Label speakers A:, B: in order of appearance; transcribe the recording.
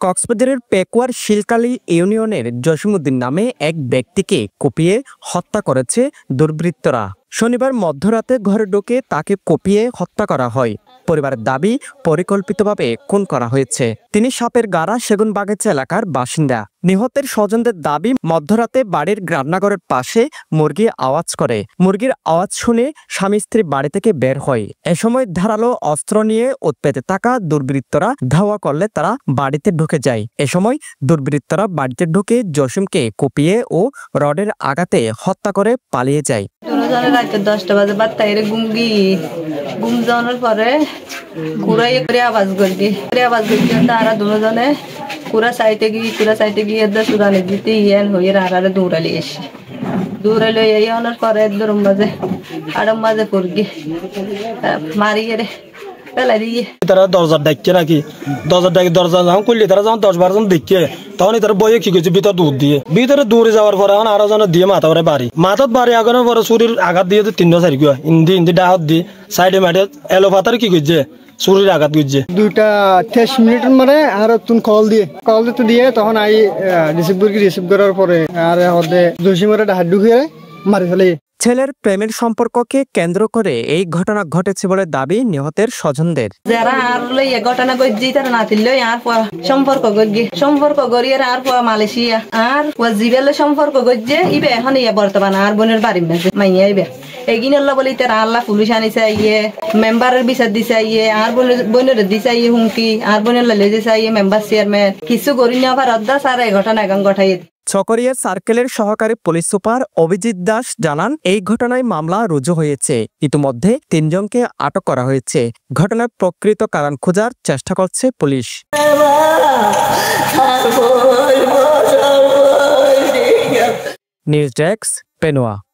A: কক্সবাজারের পেকুয়ার শিলকালী ইউনিয়নের জসিমউদ্দিন নামে এক ব্যক্তিকে কুপিয়ে হত্যা করেছে দুর্বৃত্তরা। শনিবার মধ্যরাতে ঘরে ঢুকে তাকে কুপিয়ে হত্যা করা হয়। পরিবারের দাবি, পরিকল্পিতভাবে খুন করা হয়েছে। তিনি সাপের গাড়া সেগুনবাগিচা এলাকার বাসিন্দা। নিহতের স্বজনদের দাবি, মধ্যরাতে বাড়ির রান্নাঘরের পাশে মুরগি আওয়াজ করে। মুরগির আওয়াজ শুনে স্বামী স্ত্রী বাড়ি থেকে বের হয়। এ সময় ধারালো অস্ত্র নিয়ে উৎপেতে থাকা দুর্বৃত্তরা ধাওয়া করলে তারা বাড়িতে ঢুকে যায়। এ সময় দুর্বৃত্তরা বাড়িতে ঢুকে জসিমকে কুপিয়ে ও রডের আঘাতে হত্যা করে পালিয়ে যায়।
B: রাতে 10টা বাজে বাত্তাইরে ঘুম যাওয়ার পরে কুড়াই করে আওয়াজ করবি তারা দুজনে কুড়া সাইতে গিয়ে সুরানে দিতে ইয়ান হয়ে আড়ারে দৌড়ালি এসে দৌড়ালে এই আনার পরে আড়ম মাঝে পড়গি মারিয়ে রে
C: তারা দরজা ডাকছে নাকি দরজা যখন খুললি তারা যখন 10-12 জন দেখছে তখন তারা বইয়ে কি করছে ভিতরে দৌড়ে যাওয়ার পরে এখন আরো জন দিয়ে মাথা পরে মাথাত বাড়ি আগানোর পরে শরীর আঘাত দিয়ে 3-4 গুয়া ইন্দি ডাহাত দিয়ে সাইডে মাঠে এলো পাতার কি করছে শরীর আঘাত করছে
D: 2:30 মানে আর তুমি কল দিয়ে তখন আই রিসিভ করার পরে আর জসিমের হাত ঢুকিয়ে মারি ফেলে।
A: ছেলের প্রেমের সম্পর্ককে কেন্দ্র করে এই ঘটনা ঘটেছে বলে দাবি নিহতের স্বজনদের।
B: যারা আর লইয়া ঘটনা গজ্জি তারা নাতিল লই আর সম্পর্ক গড়িয়ে আর মালয়েশিয়া আর জিবেলে সম্পর্ক গজ্জে ইবে এখন ইয়া বর্তমান আর বোনের বাড়ি মাইয়া ইবে এগিনল্লা বলি তারা আল্লাহ পুলিশ আনিছে ইয়ে মেম্বারের বিচার দিছে ইয়ে আর বোনের দিছে ইয়ে হুমকি আর বোনের ললে দিছে ইয়ে মেম্বার চেয়ারম্যান কিছু করি না আবার অদ্দা সারা এই ঘটনা এখন ঘটাই।
A: চকরিয়া সার্কেলের সহকারী পুলিশ সুপার অভিজিৎ দাস জানান, এই ঘটনায় মামলা রুজু হয়েছে। ইতিমধ্যে 3 জনকে আটক করা হয়েছে। ঘটনার প্রকৃত কারণ খোঁজার চেষ্টা করছে পুলিশ। News desk, Penowa.